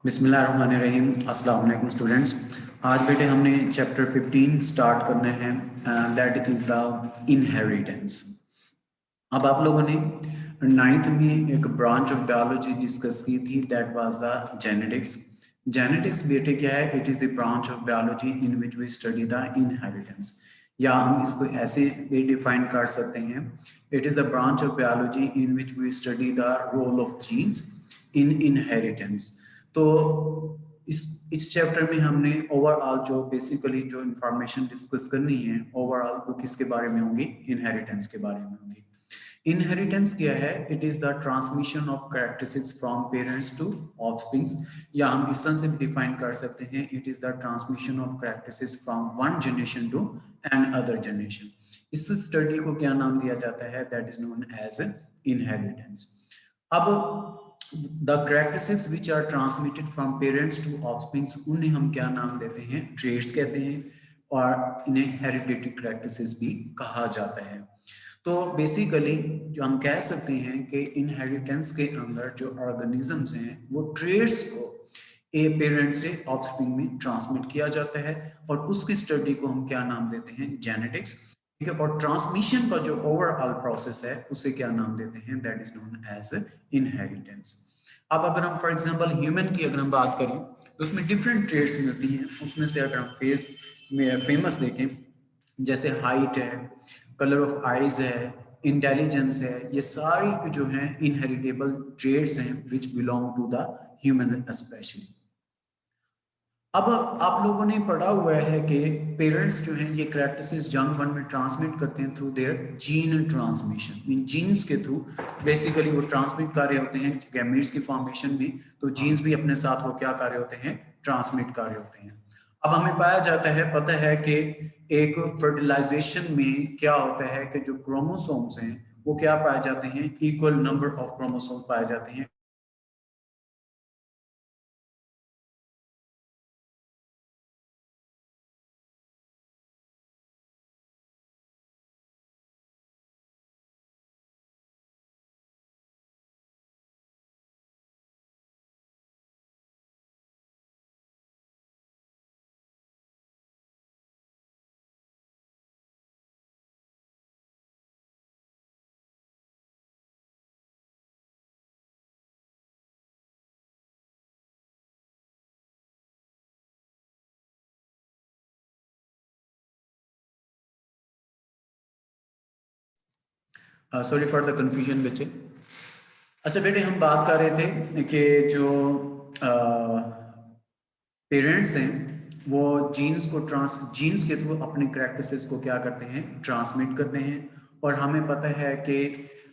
बिस्मिल्लाहिर्रहमानिर्रहीम। अस्सलाम वालेकुम स्टूडेंट्स। आज बेटे हमने चैप्टर 15 स्टार्ट करने हैं, दैट इज द इनहेरिटेंस। अब आप लोगों ने नाइन्थ में एक ब्रांच ऑफ बायोलॉजी डिस्कस की थी, that was the genetics. Genetics बेटे क्या है? It is the branch of biology in which we study the inheritance, या हम इसको ऐसे भी डिफाइन कर सकते हैं, it is the branch of biology in which we study the role of genes in inheritance. तो इस चैप्टर में हमने ओवरऑल जो बेसिकली जो इंफॉर्मेशन डिस्कस करनी है, ओवरऑल वो किसके बारे में होगी? इनहेरिटेंस के बारे में होगी। इनहेरिटेंस क्या है? It is the transmission of characteristics from parents to offsprings, या हम इस तरह से भी डिफाइन कर सकते हैं, it is the transmission of characteristics from one generation to another generation. इस स्टडी को क्या नाम दिया जाता है? That is known as inheritance. अब the characteristics which are transmitted from parents to offsprings, उन्हें हम क्या नाम देते हैं? ट्रेट्स कहते हैं, और इन्हें हेरिडिटरी कैरेक्टरिस्टिक्स भी कहा जाता है। तो बेसिकली जो हम कह सकते हैं कि इनहेरिटेंस के अंदर जो ऑर्गेनिजम्स हैं वो ट्रेट्स को ए पेरेंट से ऑफस्प्रिंग में ट्रांसमिट किया जाता है, और उसकी स्टडी को हम क्या नाम देते हैं? जेनेटिक्स। ठीक है, और ट्रांसमिशन का जो ओवरऑल प्रोसेस है उसे क्या नाम देते हैं? That is known as inheritance. अब अगर हम फॉर एग्जांपल ह्यूमन की अगर हम बात करें तो उसमें डिफरेंट ट्रेट्स मिलती हैं। उसमें से अगर हम फेमस देखें, जैसे हाइट है, कलर ऑफ आईज है, इंटेलिजेंस है, ये सारी जो हैं इनहेरिटेबल ट्रेड्स हैं which belong to the human specially. अब आप लोगों ने पढ़ा हुआ है कि पेरेंट्स जो हैं ये कैरेक्टरिस्टिक्स जंग वन में ट्रांसमिट करते हैं थ्रू देयर जीन ट्रांसमिशन। इन जीन्स के थ्रू बेसिकली वो ट्रांसमिट कर रहे होते हैं गैमेट्स की फॉर्मेशन में, तो जीन्स भी अपने साथ वो क्या कर रहे होते हैं? ट्रांसमिट कर रहे होते हैं। अब हमें पाया जाता है, पता है कि एक फर्टिलाइजेशन में क्या होता है कि जो क्रोमोसोम्स हैं वो क्या पाए जाते हैं? इक्वल नंबर ऑफ क्रोमोसोम पाए जाते हैं। सॉरी फॉर द कंफ्यूजन बच्चे। अच्छा बेटे, हम बात कर रहे थे कि जो पेरेंट्स हैं वो जीन्स के थ्रू अपने कैरेक्टरिस्टिक्स को क्या करते हैं? ट्रांसमिट करते हैं। और हमें पता है कि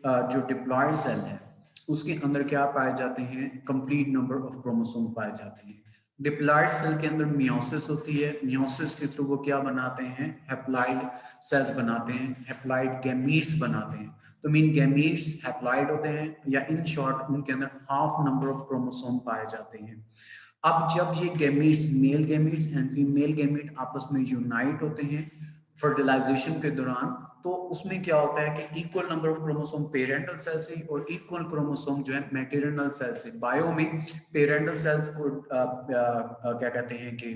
जो डिप्लॉयड सेल है उसके अंदर क्या पाए जाते हैं? कंप्लीट नंबर ऑफ क्रोमोसोम पाए जाते हैं। डिप्लॉयड सेल के अंदर मियोसिस होती है, मियोसिस के थ्रू वो क्या बनाते हैं? हैप्लॉइड सेल्स बनाते हैं, हैप्लॉइड गैमीट्स बनाते हैं। तो मीन गैमीट्स हैप्लॉइड होते हैं, या इन शॉर्ट उनके अंदर हाफ नंबर ऑफ क्रोमोसोम पाए जाते हैं। अब जब ये gametes, male gametes and female gamete आपस में यूनाइट होते हैं फर्टिलाइजेशन के दौरान, तो उसमें क्या होता है कि equal number of chromosome parental cell से और इक्वल क्रोमोसोम जो है मैटरनल सेल से। बायो में पेरेंटल सेल्स को क्या कहते हैं कि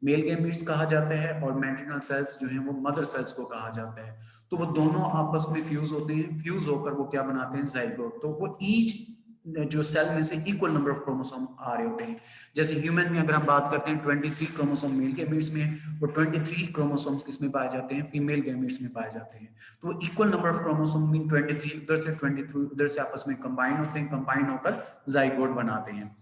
मेल गैमीट्स कहा जाता है, और मैटरनल सेल्स जो हैं वो मदर सेल्स को कहा जाता है। तो वो दोनों आपस में फ्यूज होते हैं, फ्यूज होकर वो क्या बनाते हैं? जाइगोट। तो वो ईच जो सेल में से इक्वल नंबर ऑफ क्रोमोसोम आ रहे होते हैं। जैसे ह्यूमन में अगर हम बात करते हैं 23 क्रोमोसोम मेल गैमेट्स में और 23 क्रोमोसोम्स किसमें पाए जाते हैं? फीमेल गैमेट्स में पाए जाते हैं। तो वो equal number of chromosome mean 23 उधर से 23 उधर से आपस में कंबाइन होते हैं, कंबाइन होकर जाइगोट बनाते हैं।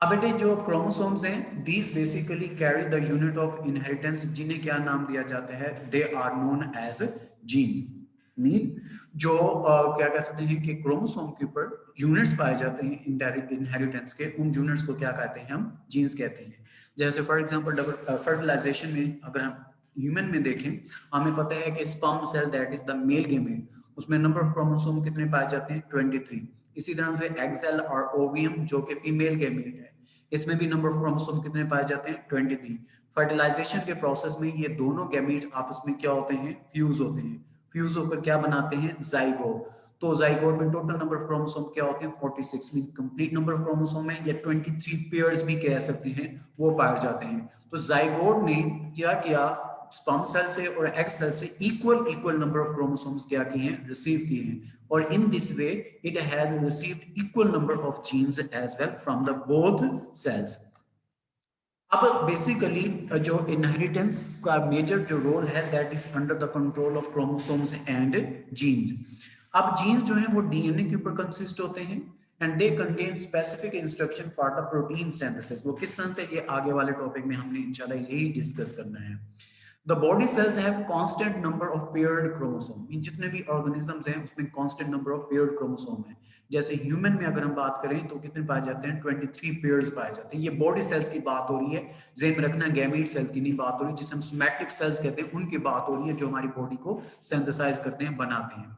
अब बेटे जो क्रोमोसोम्स हैं these basically carry the unit of inheritance, जिन्हें क्या नाम दिया जाता है? They are known as gene. Mean जो क्या कह सकते हैं कि क्रोमोसोम के ऊपर यूनिट्स पाए जाते हैं इनहेरिटेंस के, उन यूनिट्स को क्या कहते हैं? हम जीन्स कहते हैं। जैसे फॉर एग्जांपल फर्टिलाइजेशन में अगर हम ह्यूमन में देखें, हमें पता है कि sperm cell that is the male gamete, उसमें नंबर ऑफ क्रोमोसोम कितने पाए जाते हैं? 23। इसी तरह से एग सेल और ओवियम जो कि फीमेल गैमेट है, इसमें भी नंबर ऑफ क्रोमोसोम कितने पाए जाते हैं? 23। फर्टिलाइजेशन के प्रोसेस में ये दोनों गैमेट्स आपस में क्या होते हैं? फ्यूज होते हैं। फ्यूज होकर क्या बनाते हैं? जाइगोट। तो जाइगोट में टोटल नंबर ऑफ क्रोमोसोम क्या होते हैं 46 mean complete number of chromosome है, या 23 पेयर्स भी कह सकते हैं वो पाए जाते हैं। तो जाइगोट ने क्या किया, स्पर्म सेल से और एग सेल से इक्वल नंबर ऑफ क्रोमोसोम्स क्या किए हैं, रिसीव किए हैं, और in this way it has received equal number of genes as well from the both cells. अब बेसिकली जो इनहेरिटेंस का मेजर जो रोल है that is under the control of chromosomes and genes. अब जीन्स जो है वो डीएनए के ऊपर कंसिस्ट होते हैं and they contain specific instruction for the protein synthesis. वो किस तरह से, ये आगे वाले टॉपिक में हमने इंशाल्लाह यही डिस्कस करना है। The body cells have constant number of paired chromosome। इन जितने भी ऑर्गेनिजम्स हैं उसमें constant number of paired chromosome है। जैसे ह्यूमन में अगर हम बात करें तो कितने पाए जाते हैं, 23 पेयर्स पाए जाते हैं। ये बॉडी सेल्स की बात हो रही है, ज़हन में रखना, गैमीट सेल की नहीं बात हो रही, जिसे हम सोमैटिक सेल्स कहते हैं उनकी बात हो रही है, जो हमारी बॉडी को सिंथेसाइज करते हैं, बनाते हैं।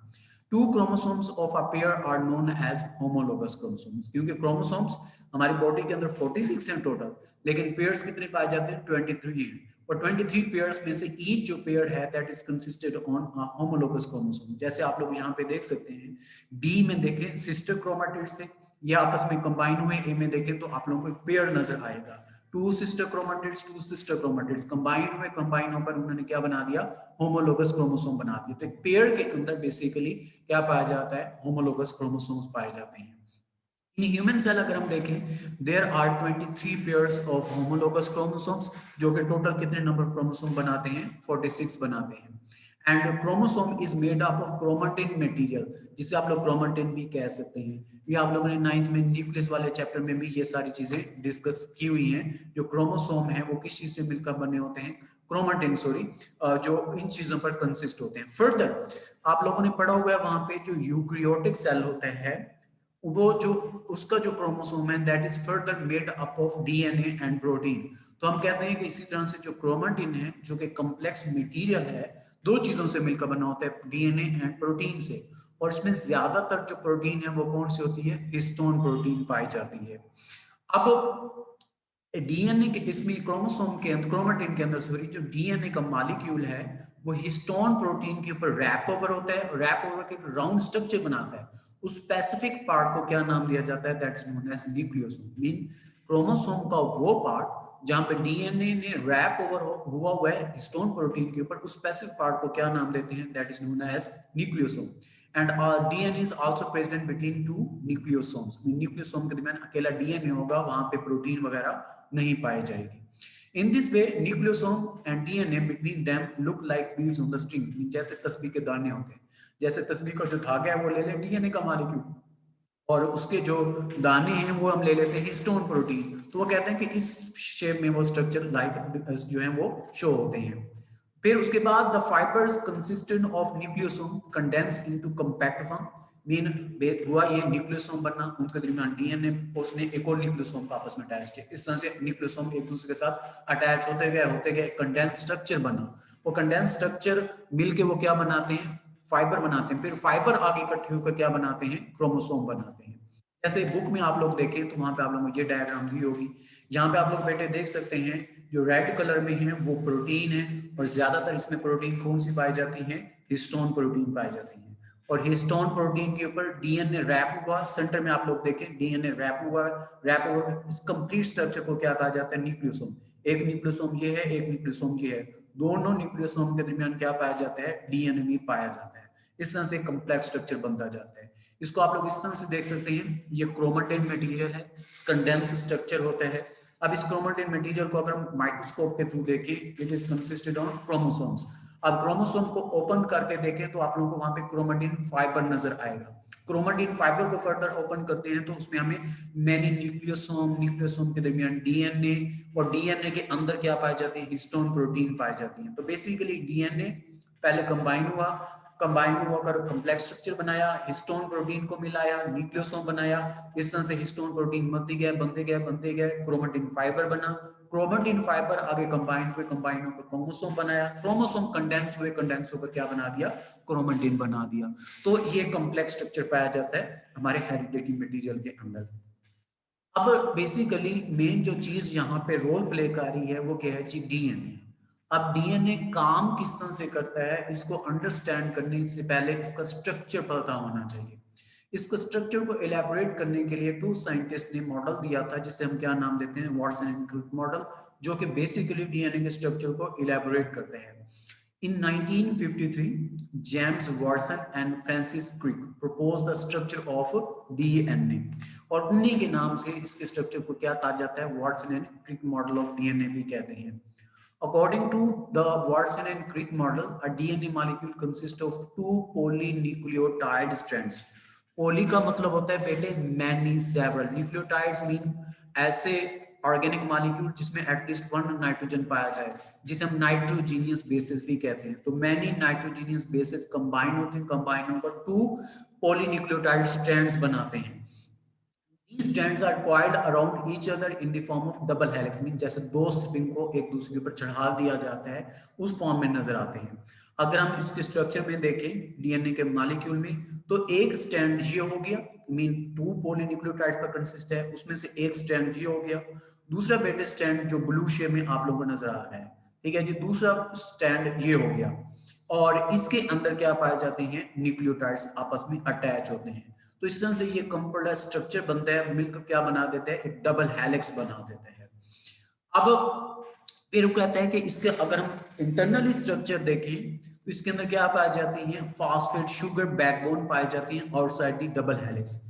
Two chromosomes of a pair are known as homologous chromosomes, क्योंकि क्रोमोसोम्स हमारी बॉडी के अंदर 46 हैं टोटल, लेकिन पेयर्स कितने पाए जाते हैं, 23 हैं। और 23 पेयर्स में से ईच जो पेयर है that is consisted on a homologous chromosome. जैसे आप लोग यहाँ पे देख सकते हैं, बी में देखें सिस्टर क्रोमैटिड्स थे, ये आपस में कंबाइन हुए। ए में देखें तो आप लोगों को एक पेयर नजर आएगा, टू सिस्टर क्रोमैटिड्स कंबाइन होकर उन्होंने क्या बना दिया, होमोलोगस क्रोमोसोम बना दिया। तो एक पेयर के अंदर बेसिकली क्या पाया जाता है, होमोलोगस क्रोमोसोम्स पाए जाते हैं। इन ह्यूमन सेल अगर हम देखें, there are 23 pairs of homologous chromosomes, जो कि टोटल कितने नंबर ऑफ क्रोमोसोम बनाते हैं, 46 बनाते हैं। And chromosome is made up of chromatin material, जिसे आप लोग क्रोमेटिन भी कह सकते हैं। ये आप लोगों ने 9th में न्यूक्लियस वाले चैप्टर में भी ये सारी चीजें डिस्कस की हुई हैं। जो क्रोमोसोम है वो किस चीज से मिलकर बने होते हैं, क्रोमेटिन, सॉरी, जो इन चीजों पर कंसिस्ट होते हैं। फर्दर आप लोगों ने पढ़ा हुआ है वहां पे जो यूकैरियोटिक सेल होता है, वो जो उसका जो क्रोमोसोम है that is further made up of DNA and protein. तो हम कहते हैं कि इसी तरह से जो क्रोमेटिन है, जो कि कॉम्प्लेक्स मटेरियल है, दो चीजों से मिलकर बना होता है, डीएनए एंड प्रोटीन से। और इसमें ज्यादातर जो प्रोटीन है वो कौन सी होती है, हिस्टोन प्रोटीन पाई जाती है। अब डीएनए के, इसमें क्रोमोसोम के अंदर, क्रोमेटिन के अंदर सॉरी, जो डीएनए का मॉलिक्यूल है वो हिस्टोन प्रोटीन के ऊपर रैप ओवर होता है, रैप ओवर के एक राउंड स्ट्रक्चर बनाता है। उस स्पेसिफिक पार्ट को क्या नाम दिया जाता है, that is known as nucleosome. Mean chromosome का वो पार्ट जहां पे डीएनए ने रैप ओवर हुआ है हिस्टोन प्रोटीन के ऊपर, उस स्पेसिफिक पार्ट को क्या नाम देते हैं, that is known as nucleosome. And DNA is also present between two nucleosomes. Nucleosome के दरमियान अकेला डीएनए होगा, वहां पे प्रोटीन वगैरह नहीं पाई जाएगी। In this way, nucleosome and DNA between them look like beads on the strings। जैसे तस्बीह के दाने होते हैं, जैसे तस्बीह का जो धागा है वो ले ले डीएनए का मॉलिक्यूल, और उसके जो दाने हैं वो हम ले लेते हैं हिस्टोन प्रोटीन। तो वो कहते हैं कि इस शेप में वो स्ट्रक्चर लाइक जो है वो शो होते हैं। फिर उसके बाद the fibres consistent of nucleosome condense into compact form. Mean हुआ ये न्यूक्लियोसोम बनना, उनके दरमियान डीएनए उसने एक और न्यूक्लियोसोम का आपस में अटैच किया, इस तरह से न्यूक्लियोसोम एक दूसरे के साथ अटैच होते गए कंडेंस स्ट्रक्चर बना। वो कंडेंस स्ट्रक्चर मिलके वो क्या बनाते हैं, फाइबर बनाते हैं। फिर फाइबर आगे इकट्ठे होकर क्या बनाते हैं, क्रोमोसोम बनाते हैं। जैसे बुक में आप लोग देखें तो वहां पे आप लोगों को ये डायग्राम दी होगी, यहाँ पे आप लोग बेटे देख सकते हैं, जो रेड कलर में है वो प्रोटीन है, और ज्यादातर इसमें प्रोटीन कौन सी पाई जाती है, हिस्टोन प्रोटीन पाई जाती है। और हिस्टोन प्रोटीन के ऊपर डीएनए रैप हुआ, सेंटर में आप लोग देखें डीएनए रैप हुआ, रैप हुआ। इस कंप्लीट स्ट्रक्चर को क्या कहा जाता है, न्यूक्लियोसोम। एक न्यूक्लियोसोम ये है, एक न्यूक्लियोसोम ये है, दोनों न्यूक्लियोसोम के दरमियान क्या पाया जाता है, डीएनए भी पाया जाता है। इस तरह से कॉम्प्लेक्स स्ट्रक्चर बनता जाता है। इसको आप लोग इस तरह से देख सकते हैं, ये क्रोमेटिन मटेरियल है, कंडेंस स्ट्रक्चर होता है। अब इस क्रोमेटिन मटेरियल को अगर हम माइक्रोस्कोप के थ्रू देखें, it is consisted of chromosomes. अब क्रोमोसोम को ओपन करके देखें तो आप लोगों को वहां पे क्रोमेटिन फाइबर नजर आएगा। क्रोमेटिन फाइबर को फर्दर ओपन करते हैं तो उसमें हमें मैनी न्यूक्लियोसोम, न्यूक्लियोसोम के दरमियान डीएनए, और डीएनए के अंदर क्या पाई जाती है, हिस्टोन प्रोटीन पाई जाती है। तो बेसिकली डीएनए पहले कंबाइन हुआ कर कॉम्प्लेक्स स्ट्रक्चर बनाया, हिस्टोन प्रोटीन को मिलाया, न्यूक्लियोसोम बनाया। इस तरह से हिस्टोन प्रोटीन बनते गए, क्रोमेटिन फाइबर बना, क्रोमेटिन फाइबर आगे कंबाइन होकर क्रोमोसोम बनाया, क्रोमोसोम कंडेंस होकर क्या बना दिया, क्रोमेटिन बना दिया। तो ये कॉम्प्लेक्स स्ट्रक्चर पाया जाता है हमारे हेरिडिटरी मटेरियल के अंदर। अब बेसिकली मेन जो चीज यहाँ पे रोल प्ले कर रही है वो क्या है जी, डीएनए। अब डीएनए काम किस तरह से करता है इसको अंडरस्टैंड करने से पहले इसका स्ट्रक्चर पता होना चाहिए। इसका स्ट्रक्चर को इलेबोरेट करने के लिए टू साइंटिस्ट ने मॉडल दिया था जिसे हम क्या नाम देते हैं, वाटसन एंड क्रिक मॉडल, जो कि बेसिकली डीएनए के स्ट्रक्चर को इलेबोरेट करते हैं। In 1953, James Watson and Francis Crick proposed the structure of DNA, और उन्हीं के नाम से इसके स्ट्रक्चर को क्या कहा जाता है, Watson and Crick model of DNA भी कहते हैं। According to the Watson and Crick model, a DNA molecule consists of two polynucleotide strands. Poly का मतलब होता है बेटे many, several. Nucleotides mean ऐसे ऑर्गेनिक मॉलिक्यूल जिसमें एटलीस्ट वन नाइट्रोजन पाया जाए, जिसे हम नाइट्रोजीनियस बेसिस भी कहते हैं। तो मैनी नाइट्रोजीनियस बेसिस कंबाइन होते हैं, कंबाइन होकर टू पॉलीन्यूक्लियोटाइड स्ट्रैंड्स बनाते हैं। These strands are coiled around each other in the form of double helix, mean जैसे दो स्ट्रिंग को एक दूसरे के ऊपर चढ़ा दिया जाता है उस फॉर्म में नजर आते हैं। अगर हम इसके स्ट्रक्चर में देखें डीएनए के मॉलिक्यूल में, तो एक स्ट्रैंड ये हो गया, मीन टू पॉलीन्यूक्लियोटाइड्स पर कंसिस्ट है, उसमें से एक स्ट्रैंड ये हो गया। दूसरा बेटे स्ट्रैंड जो ब्लू शेप में आप लोगों को नजर आ रहा है, ठीक है जी, दूसरा स्ट्रैंड ये हो गया, और इसके अंदर क्या पाए जाते हैं, न्यूक्लियोटाइड्स आपस में अटैच होते हैं। तो इस तरह से ये कंप्यूटर स्ट्रक्चर बनता है, मिलकर क्या बना देते हैं, एक डबल हेलिक्स बना देते हैं। अब फिर वो कहता है कि इसके अगर हम इंटरनली स्ट्रक्चर देखें तो इसके अंदर क्या पाई जाती है, फॉस्फेट शुगर बैकबोन पाई जाती है आउटसाइड दी डबल हेलिक्स।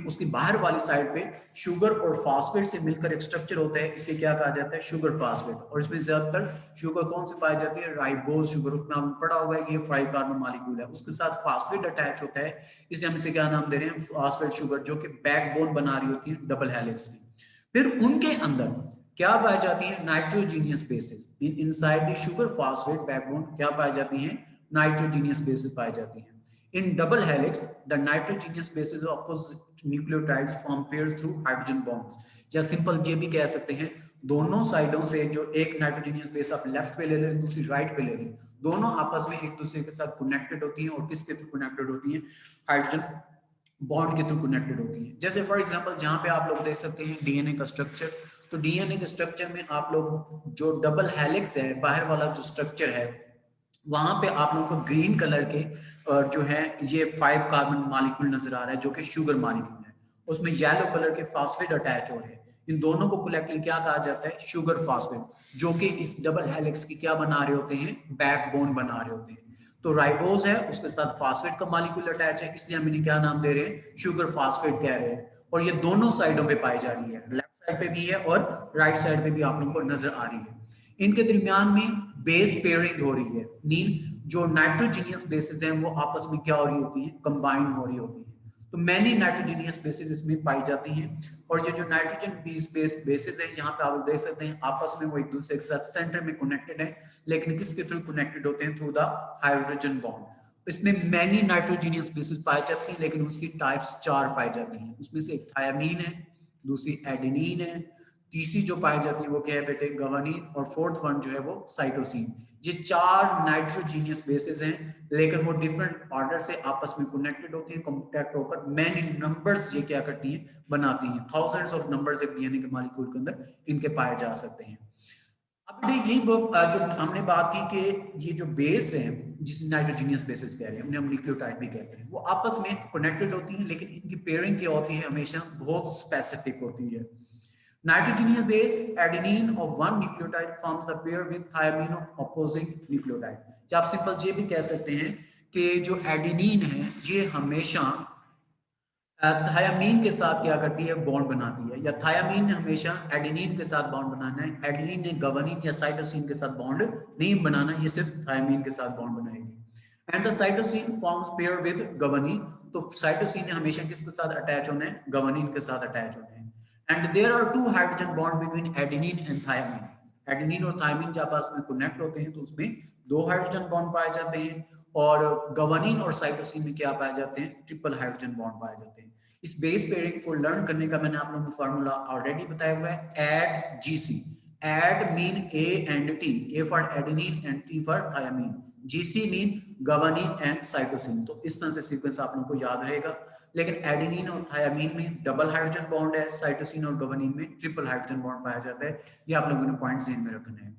उसकी बाहर वाली साइड पे शुगर और फास्फेट से मिलकर एक स्ट्रक्चर होता है, इसलिए क्या कहा जाता है, शुगर फास्फेट। और इसमें ज्यादातर शुगर कौन सी पाई जाती है, राइबोज शुगर, उसमें आपने पढ़ा होगा ये 5 कार्बन मॉलिक्यूल है, उसके साथ फास्फेट अटैच होता है, इसलिए हम इसे क्या नाम दे रहे हैं, फास्फेट शुगर, जो कि बैकबोन बना रही होती है डबल हेलिक्स की। फिर उनके अंदर क्या पाई जाती है, nitrogenous basis. Inside the sugar phosphate backbone क्या पाई जाती है, नाइट्रोजीनियस बेसिस पाई जाती है। In double helix, the nitrogenous bases of opposite nucleotides form pairs through hydrogen bonds. या सिंपल ये भी कह सकते हैं, दोनों साइडों से जो एक नाइट्रोजीनियस बेस आप लेफ्ट पे ले लें, दूसरी राइट पे ले लें, दोनों आपस में एक दूसरे के साथ कनेक्टेड होती हैं, और किसके थ्रू कनेक्टेड होती हैं, हाइड्रोजन बॉन्ड के थ्रू कनेक्टेड होती है। जैसे फॉर एग्जांपल जहां पे आप लोग देख सकते हैं डीएनए का स्ट्रक्चर, तो डीएनए के स्ट्रक्चर में आप लोग जो डबल हेलिक्स है, बाहर वाला जो स्ट्रक्चर है, वहां पे आप लोगों को ग्रीन कलर के जो है ये 5 कार्बन मॉलिक्यूल नजर आ रहा है, जो कि शुगर मॉलिक्यूल है। उसमें येलो कलर के फास्फेट अटैच हो रहे हैं, इन दोनों को कलेक्टिवली क्या कहा जाता है, शुगर फास्फेट, जो कि इस डबल हेलिक्स की क्या बना रहे होते हैं, बैकबोन बना रहे होते हैं। तो राइबोज है, उसके साथ फास्फेट का मॉलिक्यूल अटैच है, इसलिए हम इन्हें क्या नाम दे रहे हैं, शुगर फास्फेट कह रहे हैं। और ये दोनों साइडों पे पाई जा रही है, लेफ्ट साइड पे भी है और राइट साइड पे भी आप लोगों को नजर आ रही है। इनके दरमियान में बेस पेयरिंग हो रही है, मीन जो नाइट्रोजीनियस बेसिस हैं वो आपस में क्या हो रही होती है, कंबाइन हो रही होती है। तो मैनी नाइट्रोजीनियस बेसिस इसमें पाई जाती हैं, और ये जो नाइट्रोजन बेसिस है यहाँ पे आप देख सकते हैं आपस में वो एक दूसरे के साथ सेंटर में कनेक्टेड है, लेकिन किसके थ्रू कनेक्टेड होते हैं, थ्रू द हाइड्रोजन बॉन्ड। इसमें मैनी नाइट्रोजीनियस बेसिस पाई जाती है, लेकिन उसकी टाइप्स 4 पाई जाती हैं। उसमें से एक थायामीन है, दूसरी एडेनिन है, तीसरी जो पाई जाती है वो क्या है बेटे, गवानीन, और फोर्थ वन जो है वो साइटोसिन। ये 4 नाइट्रोजीनियस बेसिस हैं, लेकिन वो डिफरेंट ऑर्डर से आपस में कनेक्टेड होती हैं, कॉन्टैक्ट होकर मैनी नंबर्स ये क्या करती हैं, बनाती हैं। थाउजेंड्स ऑफ नंबर्स एक डीएनए के मॉलिक्यूल के अंदर इनके पाए जा सकते हैं। अब यही जो हमने बात की कि ये जो बेस है, जिसे नाइट्रोजीनियस बेसिस कह रहे हैं, हम न्यूक्लियोटाइड भी कहते हैं, वो आपस में कनेक्टेड होती हैं, लेकिन इनकी पेयरिंग क्या होती है, हमेशा बहुत स्पेसिफिक होती है। Nitrogenous base adenine of one nucleotide forms a pair with thiamine of opposing nucleotide. या आप सिंपल ये भी कह सकते हैं कि जो एडेनिन है ये हमेशा थायामीन के साथ क्या करती है, बॉन्ड बनाती है, या थायामीन ने हमेशा एडेनिन के साथ बॉन्ड बनाना है, एडेनिन ने गवानीन या साइटोसिन के साथ बॉन्ड नहीं बनाना, ये सिर्फ थायामीन के साथ बॉन्ड बनाएगी। And the cytosine forms pair with guanine, तो साइटोसिन ने हमेशा किसके साथ अटैच होना है, गवानीन के साथ अटैच होना है। And there are 2 hydrogen bond between adenine and thymine. Adenine और थायामीन जब आपस में कनेक्ट होते हैं तो उसमें 2 हाइड्रोजन बॉन्ड पाए जाते हैं, और गवानीन और साइटोसिन में क्या पाए जाते हैं, ट्रिपल हाइड्रोजन बॉन्ड पाए जाते हैं। इस बेस पेयरिंग को लर्न करने का मैंने आप लोगों को फार्मूला ऑलरेडी बताया हुआ है, AT GC. AT mean A and T, A for adenine and T for thymine, GC mean guanine and cytosine. तो इस तरह से सीक्वेंस आप लोगों को याद रहेगा। लेकिन एडेनिन और थायामीन में डबल हाइड्रोजन बॉन्ड है, साइटोसिन और गवानीन में ट्रिपल हाइड्रोजन बॉन्ड पाया जाता है। ये आप लोगों ने पॉइंट ध्यान में रखना है।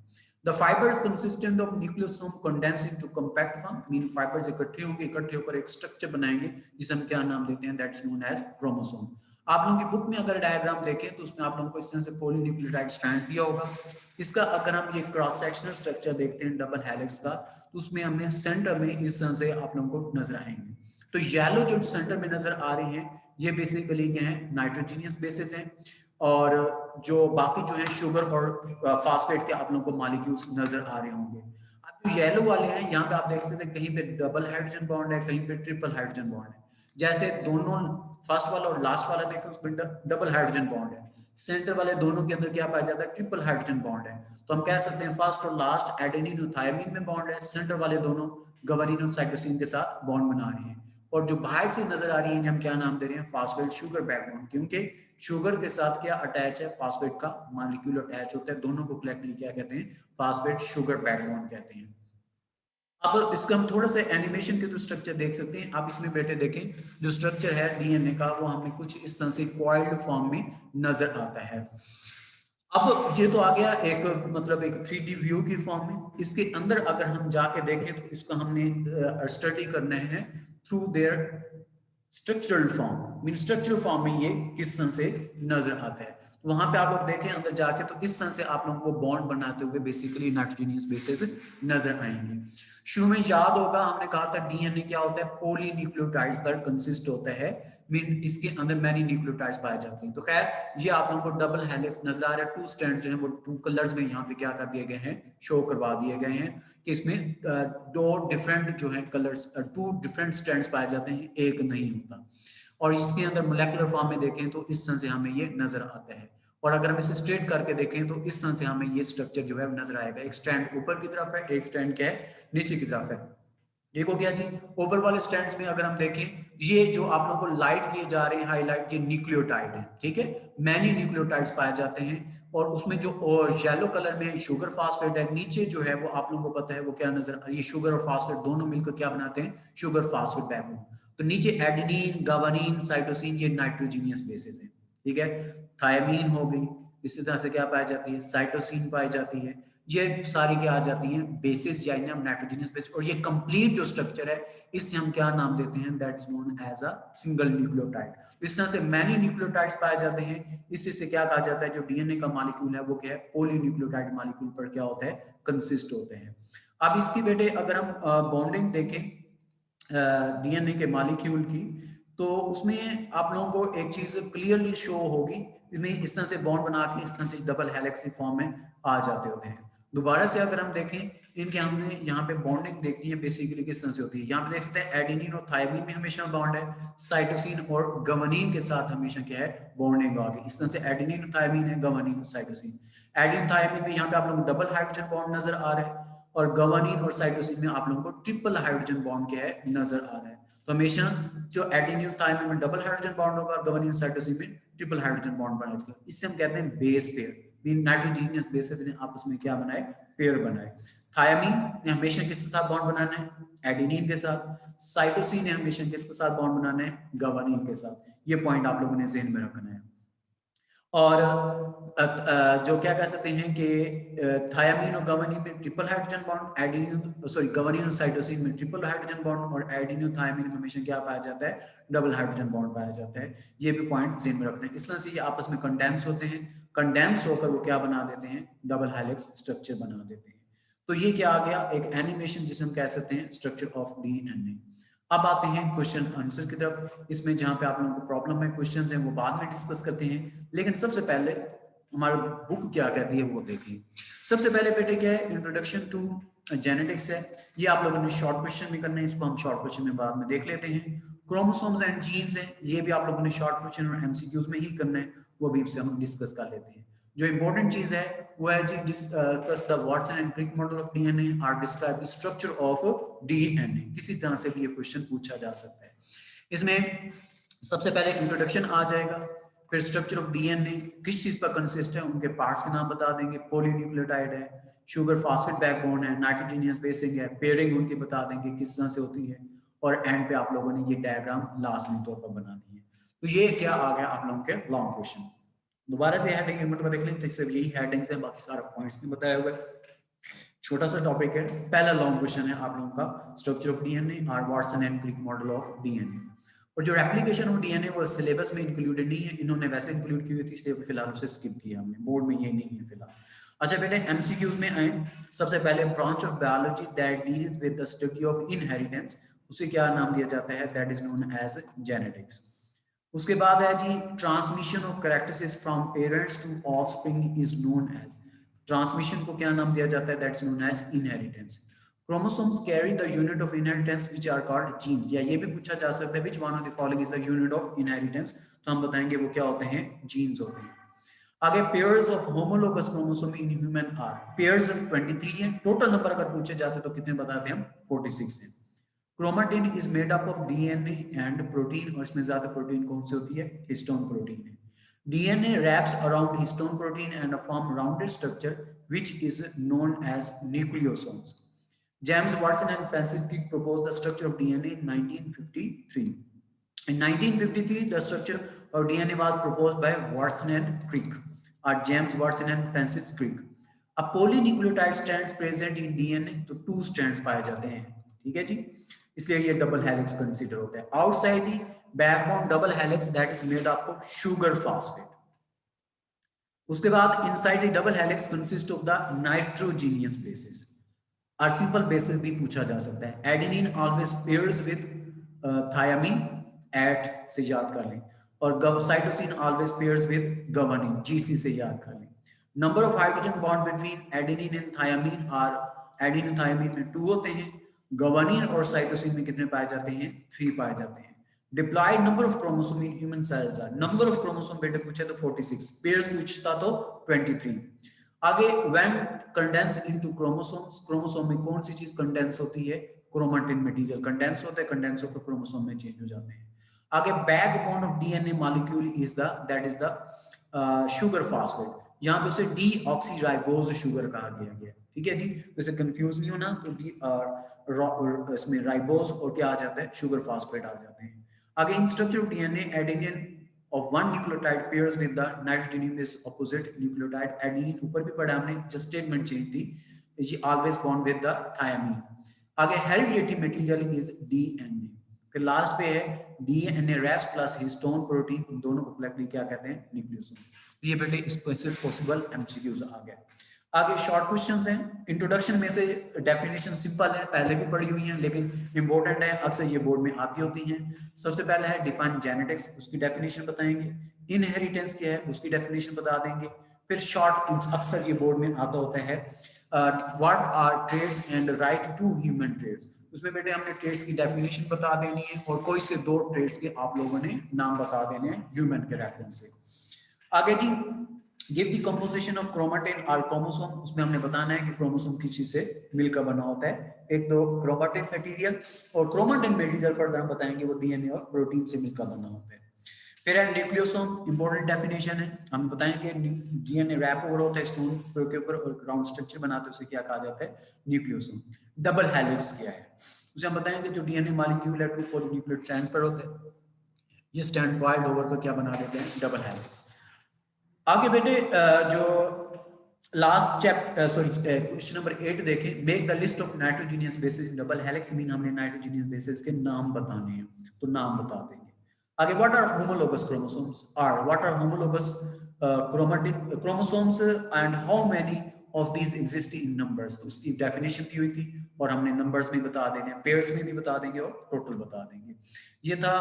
The fibres consistent of nucleosome condense into compact form, mean fibres इकट्ठे होकर एक स्ट्रक्चर बनाएंगे जिसे हम क्या नाम देते हैं, that is known as chromosome. आप लोगों की बुक में अगर डायग्राम देखें तो उसमें आप लोगों को इस तरह से पॉलीन्यूक्लियोटाइड स्ट्रैंड्स दिया होगा। इसका अगर हम ये क्रॉस सेक्शनल स्ट्रक्चर देखते हैं डबल हेलिक्स का, तो उसमें हमें सेंटर में इस तरह से आप लोगों को नजर आएंगे। तो येलो जो सेंटर में नजर आ रही हैं ये बेसिकली क्या है, नाइट्रोजीनियस बेसिस हैं, और जो बाकी जो है शुगर और फास्फेट के आप लोगों को मॉलिक्यूल्स नजर आ रहे होंगे। अब जो येलो वाले हैं यहाँ पे आप देख सकते हैं कहीं पे डबल हाइड्रोजन बॉन्ड है, कहीं पे ट्रिपल हाइड्रोजन बॉन्ड है। जैसे दोनों फर्स्ट वाला और लास्ट वाला देखें उसमें डबल हाइड्रोजन बॉन्ड है, सेंटर वाले दोनों के अंदर क्या पाया जाता है, ट्रिपल हाइड्रोजन बॉन्ड है। तो हम कह सकते हैं फर्स्ट और लास्ट एडेनिन और थायमिन में बॉन्ड है, सेंटर वाले दोनों गवानीन और साइटोसिन के साथ बॉन्ड बना रहे हैं। और जो बाहर से नजर आ रही है हम क्या नाम दे रहे हैं, फास्फेट शुगर बैकबोन, क्योंकि शुगर के साथ क्या अटैच है, फास्फेट का मॉलिक्यूल अटैच होता है, दोनों को कलेक्टली क्या कहते हैं, फास्फेट शुगर बैकबोन कहते हैं। अब इसका हम थोड़ा सा एनिमेशन के तो स्ट्रक्चर देख सकते हैं। आप इसमें बेटे देखें जो स्ट्रक्चर है डीएनए का वो हमें कुछ इस तरह से कॉइल्ड फॉर्म में नजर आता है। अब ये तो आ गया एक मतलब एक 3D व्यू की फॉर्म में। इसके अंदर अगर हम जाके देखें तो इसको हमने स्टडी करना है through their structural form, mean structural form में ये किस तरह से नजर आता है। तो वहां पे आप लोग देखें अंदर जाके तो इस तरह से आप लोगों को बॉन्ड बनाते हुए बेसिकली नाइट्रोजनियस बेसिस नजर आएंगे। शुरू में याद होगा हमने कहा था डीएनए क्या होता है, पॉलीन्यूक्लियोटाइड्स पर कंसिस्ट होता है, मीन इसके अंदर मैनी न्यूक्लियोटाइड्स पाए जाते हैं। तो खैर ये आप लोगों को डबल हेलिक्स नजर आ रहा है, टू स्ट्रैंड जो है वो टू कलर्स में यहाँ पे क्या कर दिए गए हैं, शो करवा दिए गए हैं कि इसमें दो डिफरेंट जो है कलर्स, टू डिफरेंट स्ट्रैंड्स पाए जाते हैं, एक नहीं होता। और इसके अंदर मोलेकुलर फॉर्म में देखें तो इस तरह से हमें ये नजर आता है। और अगर हम इसे स्ट्रेट करके देखें तो इस तरह से हमें ये स्ट्रक्चर जो है नजर आएगा, एक स्ट्रैंड ऊपर की तरफ है, एक स्ट्रैंड क्या है, नीचे की तरफ है। एक हो गया जी। ऊपर वाले स्ट्रैंड्स में अगर हम देखें, ये जो आप लोगों को लाइट किए जा रहे हैं हाईलाइट, ये न्यूक्लियोटाइड है, ठीक है, मैनी न्यूक्लियोटाइड्स पाए जाते हैं। और उसमें जो और येलो कलर में शुगर फास्फेट है, नीचे जो है वो आप लोगों को पता है वो क्या नजर, ये शुगर और फास्फेट दोनों मिलकर क्या बनाते हैं, शुगर फास्फेट बैकबोन। तो नीचे एडेनिन, गावानिन, साइटोसिन, ये नाइट्रोजीनियस बेसिस है, ठीक है। थायमीन हो गई, इसी तरह से क्या पाई जाती है, साइटोसिन पाई जाती है। ये सारी क्या आ जाती हैं, बेसिस या नाइट्रोजनियस बेस। और ये कंप्लीट जो स्ट्रक्चर है इससे हम क्या नाम देते हैं, that is known as a single nucleotide. इस तरह से मैनी न्यूक्लियोटाइड्स पाए जाते हैं। इसी से क्या कहा जाता है, जो डीएनए का मॉलिक्यूल है वो क्या है, पॉलीन्यूक्लियोटाइड मॉलिक्यूल पर क्या होता है, कंसिस्ट होते हैं। अब इसकी बेटे अगर हम बॉन्डिंग देखें डीएनए के मॉलिक्यूल की, तो उसमें आप लोगों को एक चीज क्लियरली शो होगी, इनमें इस तरह से बॉन्ड बना के इस तरह से डबल हेलिक्स फॉर्म में आ जाते होते हैं। दोबारा से अगर हम देखें इनके, हमने यहाँ पे बॉन्डिंग देखनी है बेसिकली किस तरह से होती है। यहाँ पे देख सकते हैं एडेनिन और थायमिन में हमेशा बॉन्ड है, साइटोसिन और गवानीन के साथ हमेशा क्या है, बॉन्डिंग आ गई। इस तरह से एडेनिन और थायमिन है, गवानीन और साइटोसिन। एडेनिन थायमिन में यहाँ पे आप लोगों को डबल हाइड्रोजन बॉन्ड नजर आ रहा है, और गवानीन और साइटोसिन में आप लोगों को ट्रिपल हाइड्रोजन बॉन्ड क्या है, नजर आ रहा है। तो हमेशा जो एडेनिन और थायमिन में डबल हाइड्रोजन बॉन्ड होगा, गवानीन और साइटोसिन में ट्रिपल हाइड्रोजन बॉन्ड बनेगा। इससे हम कहते हैं base pair, mean nitrogenous bases ने आपस में क्या बनाए, पेयर बनाए। थायमीन ने हमेशा किसके साथ बॉन्ड बनाना है, एडेनिन के साथ। साइटोसिन ने हमेशा किसके साथ बॉन्ड बनाना है, गवानीन के साथ। ये पॉइंट आप लोगों ने ज़हन में रखना है। और जो क्या कह सकते हैं कि थायमीन और गवानीन में triple hydrogen bond, adenine sorry guanine और साइटोसिन में ट्रिपल हाइड्रोजन बॉन्ड, और एडेनिन और थायमीन में हमेशा क्या पाया जाता है, डबल हाइड्रोजन बॉन्ड पाया जाता है। ये भी पॉइंट ज़हन में रखना है। इस तरह से ये आपस में कंडेंस होते हैं, कंडेंस होकर वो क्या बना देते हैं, डबल हेलिक्स स्ट्रक्चर बना देते हैं। तो ये क्या आ गया, एक एनिमेशन जिसे हम कह सकते हैं स्ट्रक्चर ऑफ डीएनए। अब आते हैं क्वेश्चन आंसर की तरफ। इसमें जहां पे आप लोगों को प्रॉब्लम है, क्वेश्चंस हैं, वो बाद में डिस्कस करते हैं, लेकिन सबसे पहले हमारा बुक क्या कहती है वो देखिए। सबसे पहले बेटे क्या है, इंट्रोडक्शन टू जेनेटिक्स है। ये आप लोगों ने शॉर्ट क्वेश्चन में करना है, इसको हम शॉर्ट क्वेश्चन में बाद में देख लेते हैं। क्रोमोसोम्स एंड जीन्स हैं, ये भी आप लोगों ने शॉर्ट क्वेश्चन और एमसीक्यूज में ही करना है, वो भी हम डिस्कस कर लेते हैं। जो इंपॉर्टेंट चीज है वो है जी discuss the Watson and Crick model of DNA, or describe the structure of DNA. किसी तरह से भी ये क्वेश्चन पूछा जा सकता है। इसमें सबसे पहले इंट्रोडक्शन आ जाएगा, फिर स्ट्रक्चर ऑफ डीएनए किस चीज पर कंसिस्ट है, उनके पार्ट्स के नाम बता देंगे, पॉलीन्यूक्लियोटाइड है, शुगर फास्फेट बैकबोन है, नाइट्रोजीनियस बेसिंग है, पेयरिंग उनकी बता देंगे किस तरह से होती है, और एंड पे आप लोगों ने ये डायग्राम लास्ट में तौर पर बनानी है। तो ये क्या आ गया आप लोगों के लॉन्ग क्वेश्चन। दोबारा से हेडिंग मतलब देख लें, तो सिर्फ यही हेडिंग्स है, बाकी सारा पॉइंट्स भी बताया हुआ है। छोटा सा टॉपिक है, पहला लॉन्ग क्वेश्चन है आप लोगों का, स्ट्रक्चर ऑफ डीएनए और Watson and Crick model of DNA. और जो रेप्लिकेशन ऑफ डीएनए वो सिलेबस में इंक्लूडेड नहीं है, इन्होंने वैसे इंक्लूड की हुई थी इसलिए फिलहाल उसे स्किप किया हमने, बोर्ड में ये नहीं है फिलहाल। अच्छा पहले एमसीक्यूज में आए, सबसे पहले branch of biology that deals with the study of inheritance, उसे क्या नाम दिया जाता है, that is known as genetics. उसके बाद है जी transmission of characteristics from parents to offspring is known as, transmission को क्या नाम दिया जाता है, that's known as inheritance. Chromosomes carry the unit of inheritance which are called genes, या ये भी पूछा जा सकता है which one of the following is the unit of inheritance, तो हम बताएंगे वो क्या होते हैं, जीन्स होते हैं। आगे pairs of homologous chromosome in human are, pairs 23 हैं, टोटल नंबर अगर पूछे जाते तो कितने बताते हम, 46 हैं। Chromatin is made up of DNA and protein, और इसमें ज्यादा प्रोटीन कौन सी होती है, हिस्टोन प्रोटीन है। DNA wraps around histone protein and form rounded structure which is known as nucleosomes. James Watson and Francis Crick proposed the structure of DNA in 1953. In 1953, the structure of DNA was proposed by Watson and Crick, or James Watson and Francis Crick. A polynucleotide strands present in DNA, तो 2 strands पाए जाते हैं, ठीक है जी, इसलिए ये double helix consider होता है। Outside the backbone double helix that is made up of sugar phosphate. उसके बाद inside the double helix consist of the nitrogenous bases, और सिंपल बेसिस भी पूछा जा सकता है। Adenine always pairs with thymine AT से याद कर लें, और cytosine always pairs with guanine, GC से याद कर लें। Number of hydrogen bond between adenine and thymine, और एडेनिन थायमीन में 2 होते हैं, गवानिन और साइटोसिन में कितने पाए जाते हैं, 3 पाए जाते हैं। Diploid number of chromosome in human cells are, number of chromosome बेटे पूछे तो 46, पेयर्स पूछता तो 23। आगे when condense into chromosomes, chromosome में कौन सी चीज कंडेंस होती है, क्रोमेटिन मटेरियल कंडेंस होता है, कंडेंस होकर क्रोमोसोम में चेंज हो जाते हैं। आगे backbone of DNA molecule is the that is the sugar phosphate, यहाँ पे उसे डीऑक्सीराइबोज शुगर कहा गया है, ठीक है जी, वैसे कंफ्यूज नहीं होना, तो डी इसमें राइबोज और क्या आ जाता है, शुगर फॉस्फेट आ जाते हैं। आगे इन structure of DNA adenine of one nucleotide pairs with the nitrogen is opposite nucleotide, adenine ऊपर भी पढ़ा हमने, just statement change थी, is always bound with the thymine। आगे hereditary material is DNA, फिर लास्ट पे है DNA wraps plus histone protein, इन दोनों को कलेक्टली क्या कहते हैं, न्यूक्लियोसोम। ये बेटे स्पेशल पॉसिबल एमसीक्यूज आ गया। आगे शॉर्ट क्वेश्चंस हैं, इंट्रोडक्शन में से डेफिनेशन सिंपल है, पहले भी पढ़ी हुई हैं लेकिन इंपॉर्टेंट है, अक्सर ये बोर्ड में आती होती हैं। सबसे पहला है डिफाइन जेनेटिक्स, उसकी डेफिनेशन बताएंगे। इनहेरिटेंस क्या है, उसकी डेफिनेशन बता देंगे। फिर शॉर्ट, अक्सर ये बोर्ड में आता होता है, what are traits and write two human traits, उसमें बेटे हमने ट्रेड्स की डेफिनेशन बता देनी है और कोई से 2 ट्रेड्स के आप लोगों ने नाम बता देने हैं ह्यूमन के रेफरेंस से। आगे जी give the composition of chromatin और क्रोमोसोम, उसमें हमने बताना है कि क्रोमोसोम किस चीज से मिलकर बना होता है, एक तो क्रोमेटिन मटेरियल, और क्रोमेटिन मटेरियल पर हम बताएंगे वो डीएनए और प्रोटीन से मिलकर बना होता है। फिर है न्यूक्लियोसोम, इंपॉर्टेंट डेफिनेशन है, हम बताएंगे डीएनए रैप ओवर होता है स्टोन के ऊपर और ग्राउंड स्ट्रक्चर बनाते हैं, उसे क्या कहा जाता है, न्यूक्लियोसोम। डबल हेलिक्स क्या है, उसे हम बताएंगे जो डीएनए मॉलिक्यूल है 2 पॉलीन्यूक्लियोटाइड स्ट्रैंड्स पर होते हैं, ये स्ट्रैंड कॉइल्ड ओवर को क्या बना देते हैं, डबल हेलिक्स। आगे बेटे जो लास्ट चैप्टर क्वेश्चन नंबर 8 देखें, make the list of nitrogenous bases in double helix, mean हमने नाइट्रोजीनियस बेसिस के नाम बताने हैं, तो नाम बता देंगे। आगे what are homologous chromosomes, are what are homologous chromatin chromosomes and how many of these exist in numbers, उसकी डेफिनेशन दी हुई थी और हमने नंबर्स में बता देने, पेयर्स में भी बता देंगे और टोटल बता देंगे। ये था